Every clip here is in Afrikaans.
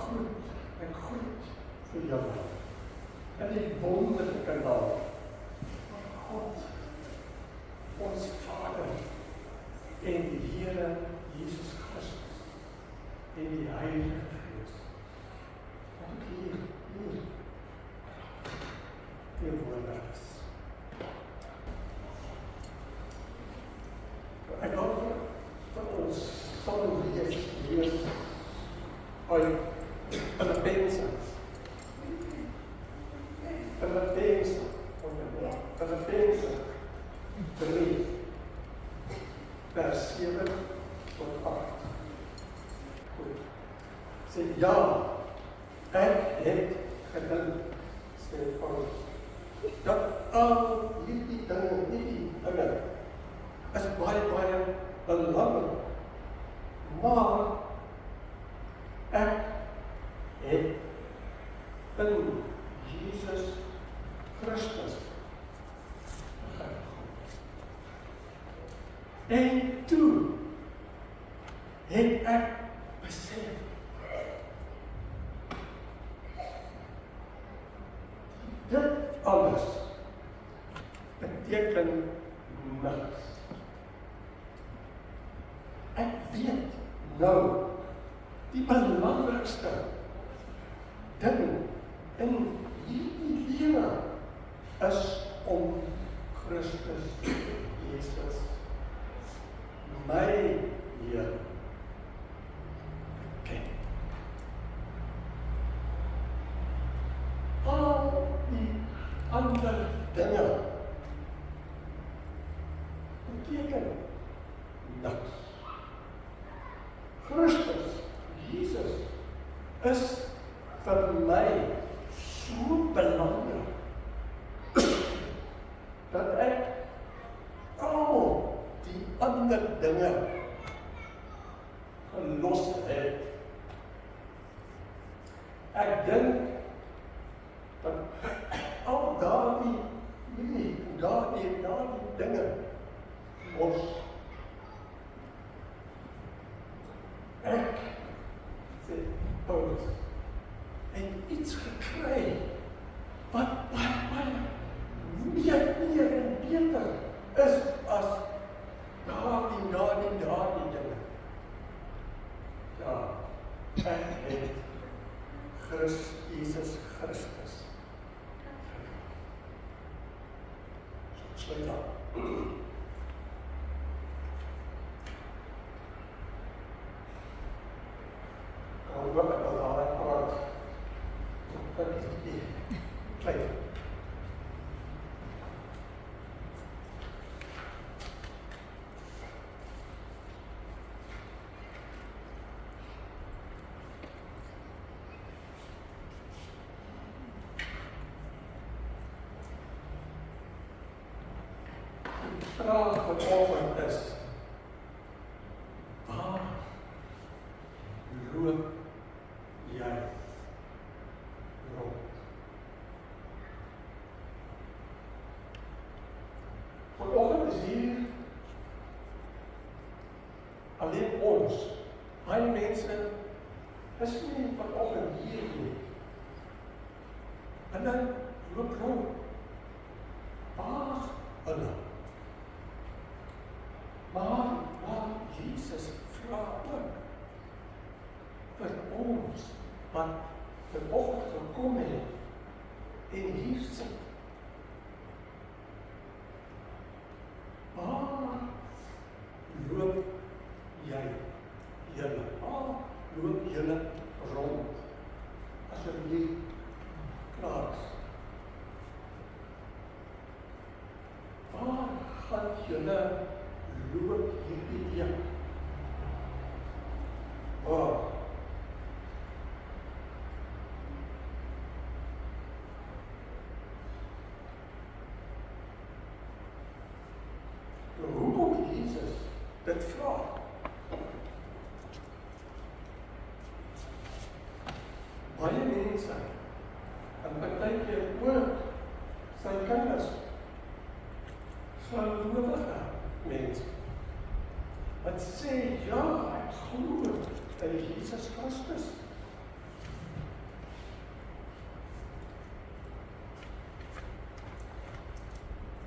groet vir julle in die wonderlike naam van God, ons Vader en die Here Jesus Christus en die Heilige Gees. Wat ook hier teenwoordig is. Ek wil vir ons sal lees uit Filippense. Filippense 3 vers 7 tot 8. Goed. Sê ja, ek het gedink, sê Paulus, dat al hierdie dinge is baie belangrik, maar ek het in Jesus Christus en toe het ek besef dit alles beteken niks. Ek weet nou die belangrikste ding in hierdie lewe is om Christus Jesus, my Heer, te ken. Al die ander dinge beteken niks. Christus Jesus is vir my so belangrik dat ek al die ander dinge gelos het. Ek dink dat al daardie dinge ons ek sê Paulus en iets gekry wat baie meer en beter is as daardie dinge. Ja, ek het Jesus Christus. Sluit aan. Kan ook met daai praat. Dat is die klein. Vraag vanoggend is, waar loop jy rond? Vanoggend is hier alleen ons. Baie mense is nie vanoggend hier nie. En dan loop rond. Waar hulle? Maar Jesus vra ook vir ons wat vanoggend gekom het en hier sit. Waar loop jy julle? Waar loop julle rond? As jy hier klaar is. Waar gaan julle loop hierdie week? Waar? Hoekom Jesus dit vra? Baie mense, en partykeer ook sy kinders, gelowige mense, wat sê, ja, ek glo in Jesus Christus.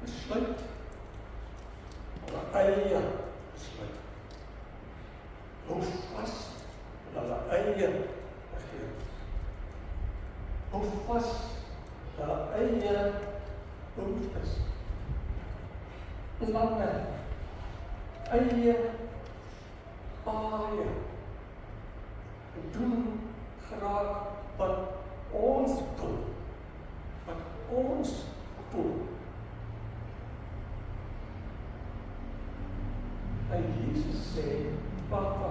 besluit. Hulle eie besluit. Hou vas aan hulle eie begeertes. Hou vas aan hulle eie behoeftes. Planne, eie paaie. En doen graag wat ons wil. Wat ons voel. En Jesus sê, wag.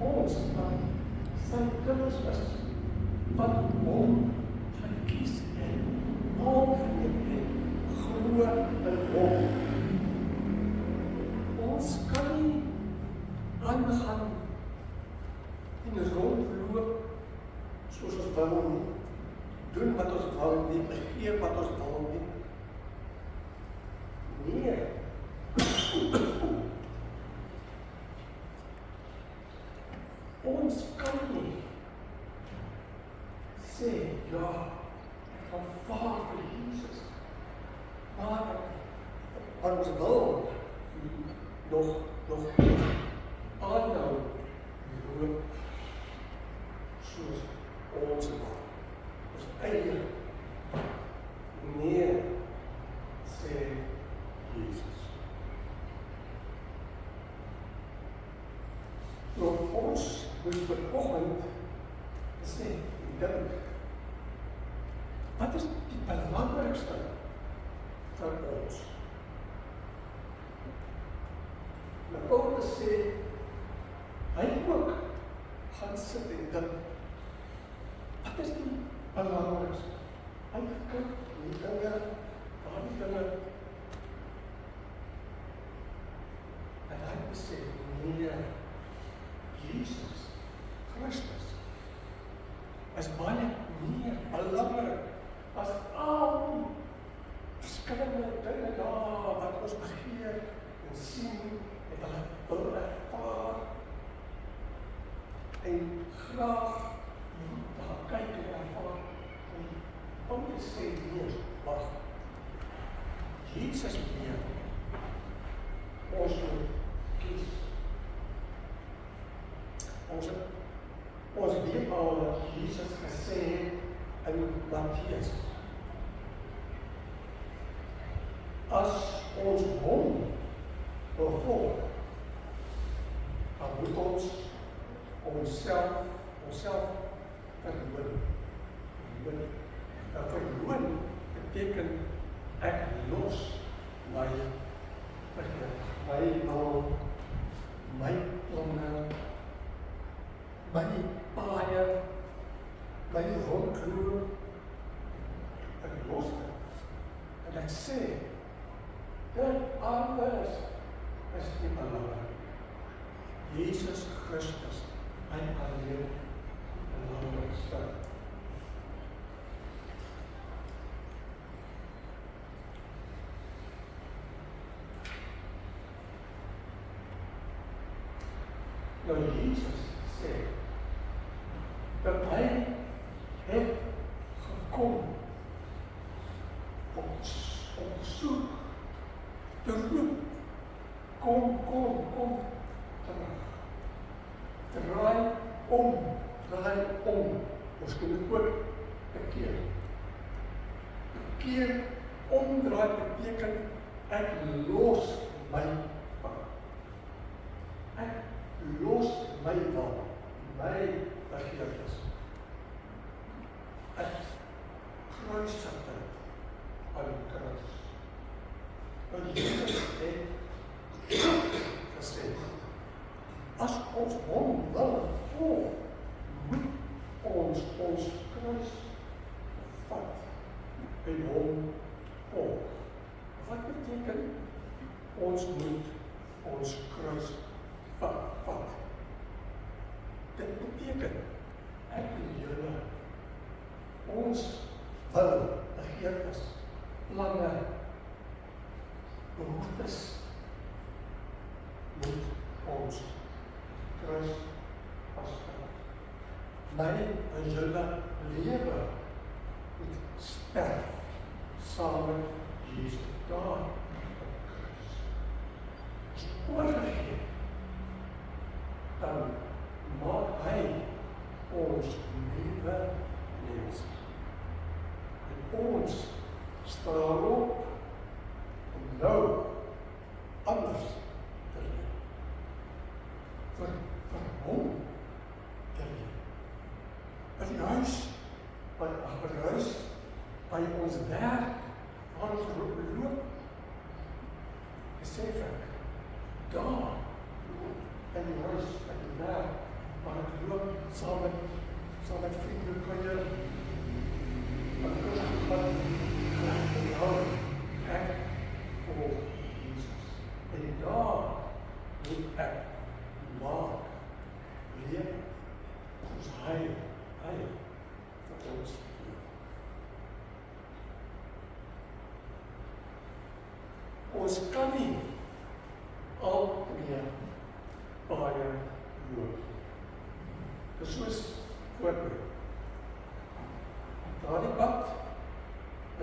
Ons wat sy kinders is, wat hom gekies en aangeneem het, glo in hom. Ons kan nie aangaan en rondloop soos ons wil nie, doen wat ons wil nie, begeer wat ons wil nie. Nee. Ons kan nie sê, ja, ek gaan vaar vir Jesus, maar ons wil nog aanhou loop soos ons wil. Ons eie nee sê Jesus. Nou ons moet vanoggend sê, dink, wat is die belangrikste vir ons? Nou Paulus sê, hy ook gaan sit en dink, wat is die belangrikste? Hy kyk die dinge, daar die dinge, en hy besef, nee, Jesus Christus is baie meer belangrik as al die verskillende dinge daar wat ons begeer en sien en hulle wil ervaar en graag daar kyk en ervaar en Paulus sê nee, wag, Jesus meer ons moet kies. Ons weet al dat Jesus gesê het in Mattheus, as ons hom wil volg, dan moet ons onsself verloon. Nou verloon beteken ek los my begeertes, my wil, my planne, my paaie, my rondloop, ek los dit. En ek sê, dit anders is nie belangrik. Jesus Christus, hy alleen belangrikste. Nou Jesus sê, dat hy het gekom om soek, te roep, kom, terug. Draai om, ons kan dit ook bekeer. Bekeer, omdraai beteken, ek los my pad. Ek los my wil, my begeertes. Ek kruisig dit aan die kruis. Want Jesus het gesê, as ons hom wil volg, moet ons kruis vat en hom volg. Wat beteken? Ons moet ons kruis vat. Dit beteken, ek en julle, ons wil, begeertes, planne, behoeftes, moet ons kruis vasvat. My en julle lewe moet sterf saam met Jesus daar op die kruis. Is oorgegee, dan maak hy ons nuwe mens. En ons staan op om nou anders te leef. Vir hom te leef. In die huis, by ons werk, waar ons loop, besef ek, daar, in die huis, by die werk, waar ek loop, saam met vrienden, kuier, wat ek gaan hou, ek volg Jesus. En daar moet ek maak, leef, soos hy vir ons leef. Ons kan nie al meer baie loop. Dis soos voorbeeld. Daardie pad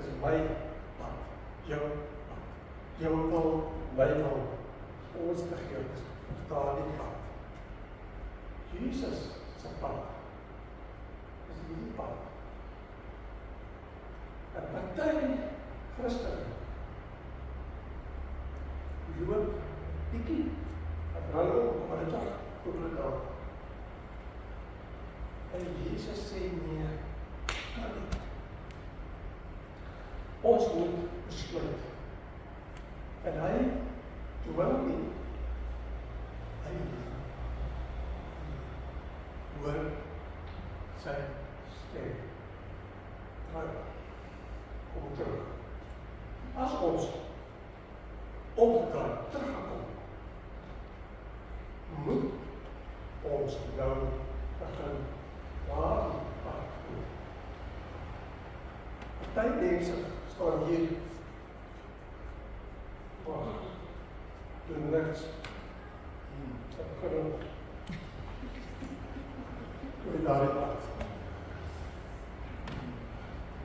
is my pad, jou pad. Jou wil, my wil, ons begeer is daardie pad. Jesus se pad is die pad. En party Christene loop bietjie, het hulle op die dag koekelik daar. En Jesus sê nee, kan nie. Ons moet besluit. En hy dwing nie. Hy hoor sy stem. Kom terug. As ons omgedraai teruggekom, moet ons nou begin daardie pad doen. Party mense staan hier, doen niks. Ek begin oor daardie pad.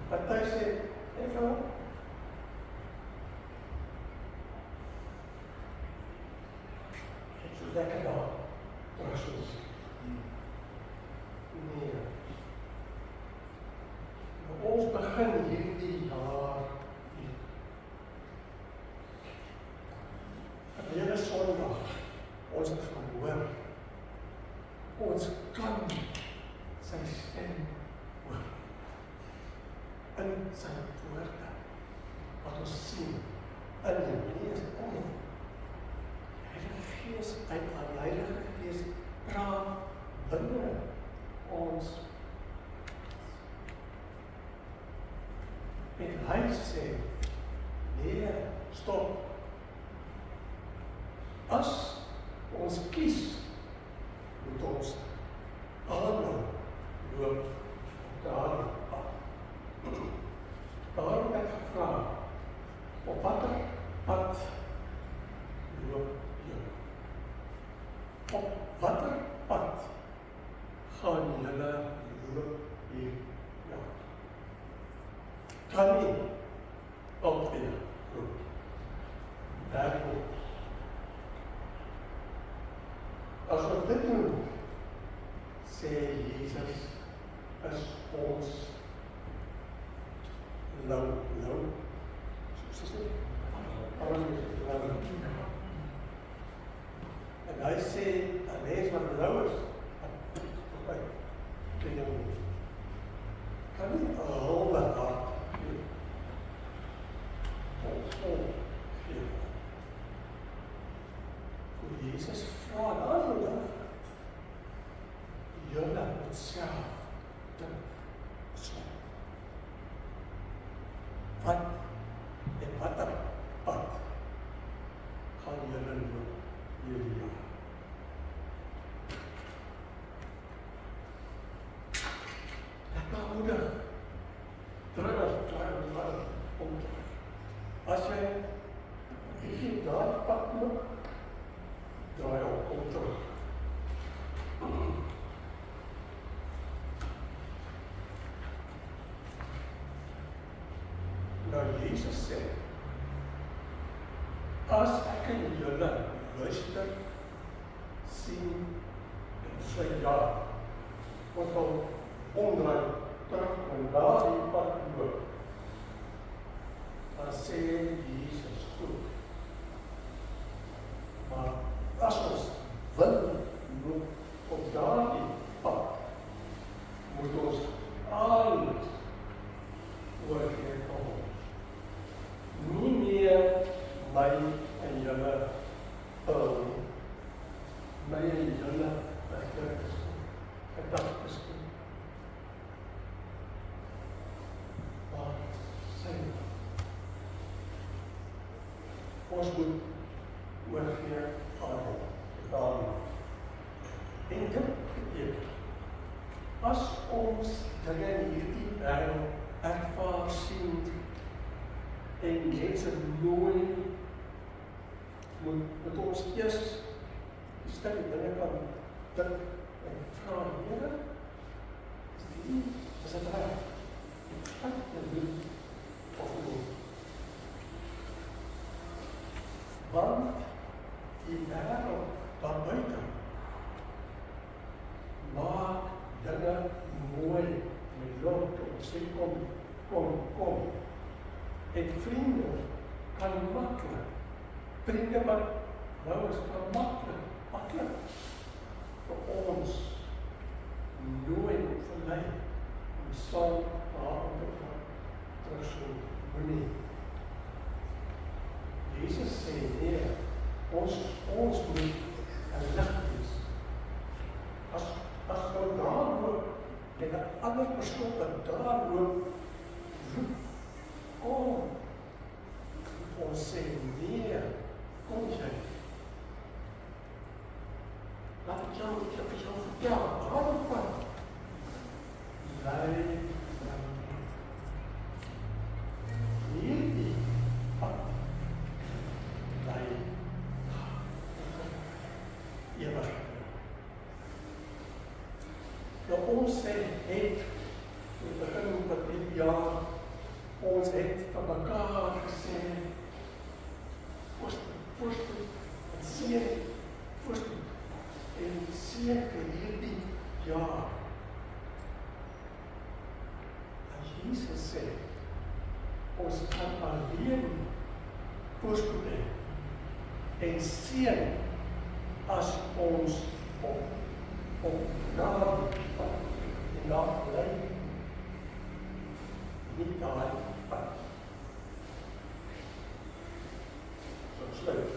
Party sê, even so lekker daar, terugsoos. Nee. Maar ons begin hierdie jaar nie. Verlede Sondag, ons het gehoor, ons kan sy stem hoor. In sy woorde, wat ons sien, in die lees om. Heilige Gees, Heilige Gees, praat binne ons. En hy sê, nee, stop. As ons kies, moet ons aanhou loop daardie pad. Daarom het ek gevra, op watter pad loop jy? Op watter pad gaan julle loop hier? Ja. Kan nie altyd loop. Daarom. As ons dit doen, sê Jesus, is ons nou, soos is dit? En hy sê, 'n mens wat nou is, kan nie 'n halwe hart gee. Ons vol gee. Voor Jesus vra daarvoor, julle moet self dink, besluit. Wat en watter pad gaan julle loop hierdie jaar? Ek bemoedig, terug om terug. As jy daar pad loop, draai om terug. sien en sê ja, ons wil omdraai terug en daardie pad loop. Dan sê Jesus goed. Maar as ons wil loop op daardie pad, moet ons alles oorgee aan hom. Nie meer my en julle wil nie. My en julle gedagtes nie. Maar sy ons moet oorgee aan hom. En dit beteken, as ons dinge in hierdie wêreld ervaar sien en mense nooi, moet ons eers die stil dinge kan dink en vra, Here, is dit reg? Wat te doen of nie? Want die wêreld daar buite maak dinge mooi met lot en sê kom. En vriende kan maklik, vriende wat nou is kan maklik vir ons nooi en verlei om saam daarom te gaan terugsoek. Moenie. Jesus sê nee, ons moet 'n lig wees. As nou daar loop en 'n ander persoon wat daar loop, kom. Ons sê nee, kom jy. Laat ek jou vertel, waarom pad? Lei hierdie pad. Lei ewig. Nou ons sê het, we begin met die jaar, ons het van mekaar gesê, voorspoed, en seën vir hierdie jaar. En Jesus sê, ons kan alleen voorspoed hê en seën as ons op daardie pad en daar bly, nie daai pad. So sluit.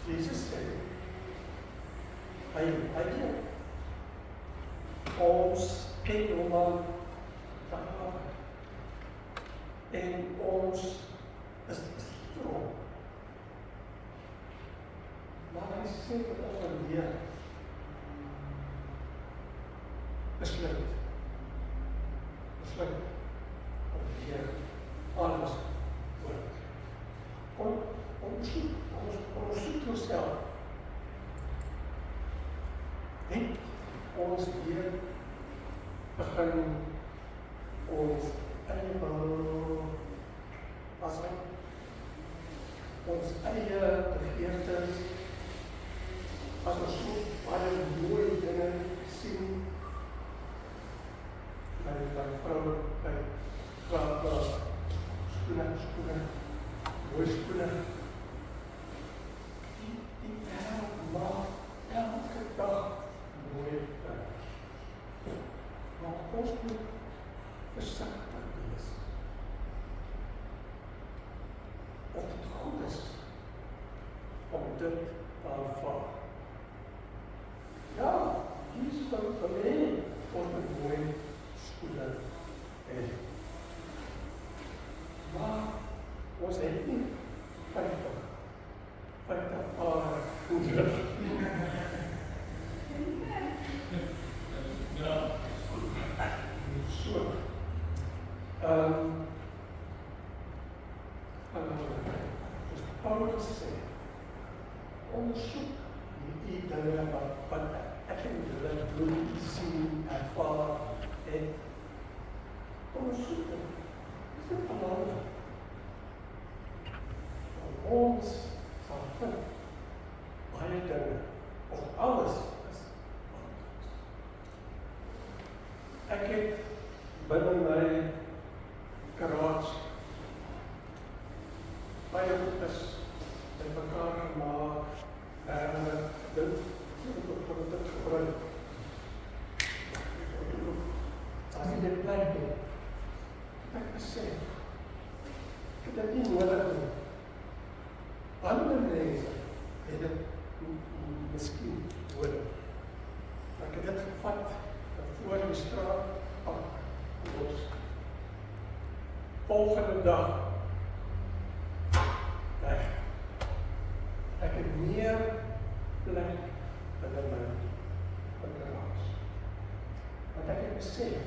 Jesus sê, hy ons ken hom al daar, en ons is vir hom. Maar hy sê dat ons weer besluit om weer alles oor ons soek onsself. En ons weer begin ons eie ons eie begeertes, as ons so baie mooi dinge sien, by vroue, by krake, skoene, mooi skoene, die wêreld maak elke dag mooi dinge. Maar ons moet versigtig wees. Of dit goed is om dit te aanvaar. Ja, Jesus wil hê ons moet mooi skoene hê. Maar ons het nie 50 paar goede. Ja. So. Dus Paulus sê, ondersoek die dinge wat ek en julle doen, sien, ervaar en ondersoek dit. Is dit dit nie nodig nie. Ander mense het dit miskien nodig. Ek het dit gevat voor die straat los. Volgende dag weg. Ek het meer plek binne my bagage. Want ek het besef,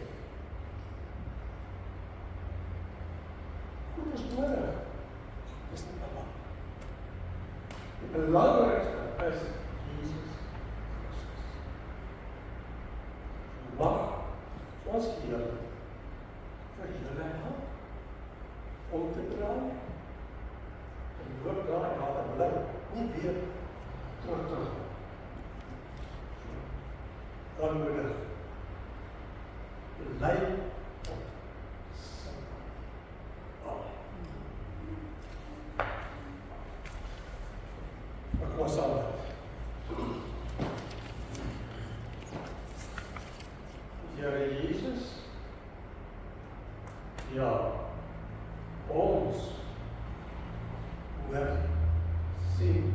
goed is nodig, is nie belangrijk. Die belangrikste is Jesus Christus. Mag ons Here vir julle help om te draai en loop daar te bly, nie weer terug. Aanmoedig, lei op sy Amen. Ek was al. Here Jesus, ja, ons hoor, sien,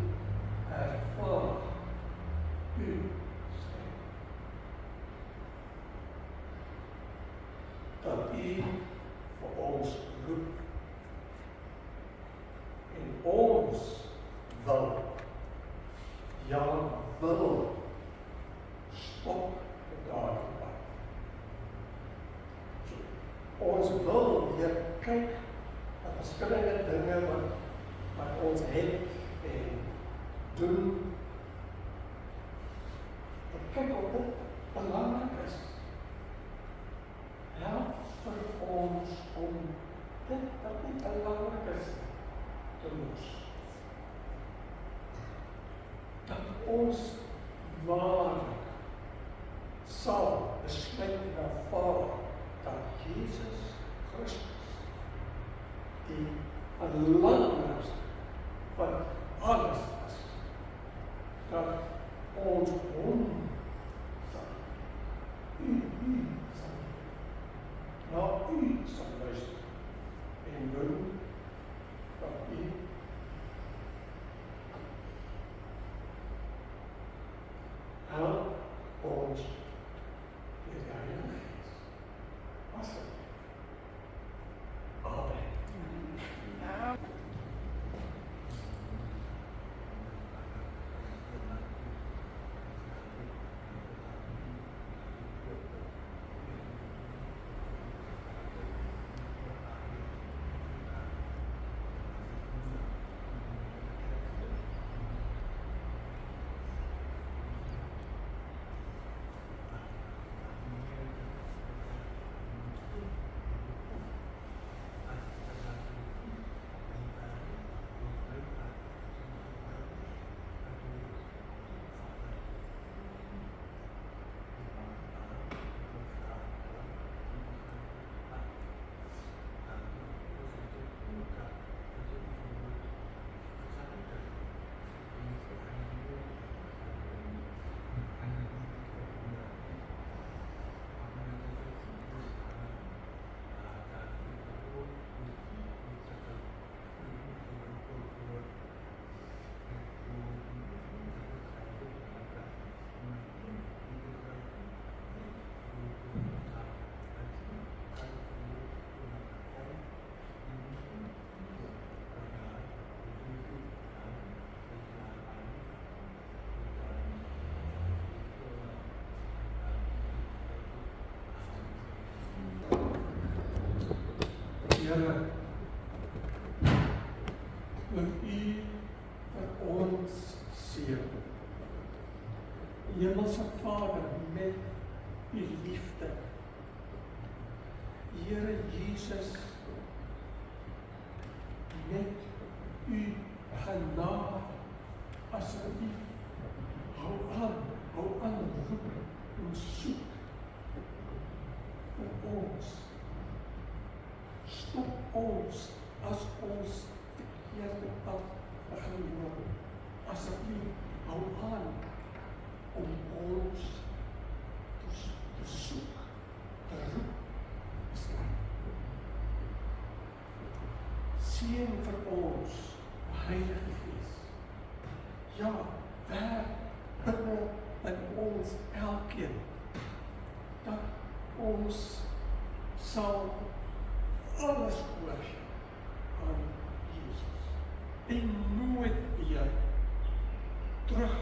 ervaar u stem. Dat u vir ons roep en ons wil, ja, wil stop met daardie pad. Ons wil weer kyk na verskillende dinge wat ons het en doen. En kyk op dit belangrik is. Help vir ons om dit wat nie belangrik is te los. Dat ons waarlik sal besluit en ervaar dat Jesus Christus die belangrikste van alles is. Dat ons hom sal, u sal, na u sal luister en doen wat u help ons deur die Heilige Gees. Asseblief. Amen. Here, moet u vir ons seën. Hemelse Vader, met u liefde. Here Jesus, met u genade, asseblief, hou aan, roep en soek vir ons. Stop ons as ons verkeerde pad begin loop. Asseblief, hou aan om ons te soek, te roep, seën vir ons, Heilige Gees. Ja, werk binne in ons elkeen, dat ons sal alles oorgee aan Jesus en nooit weer terug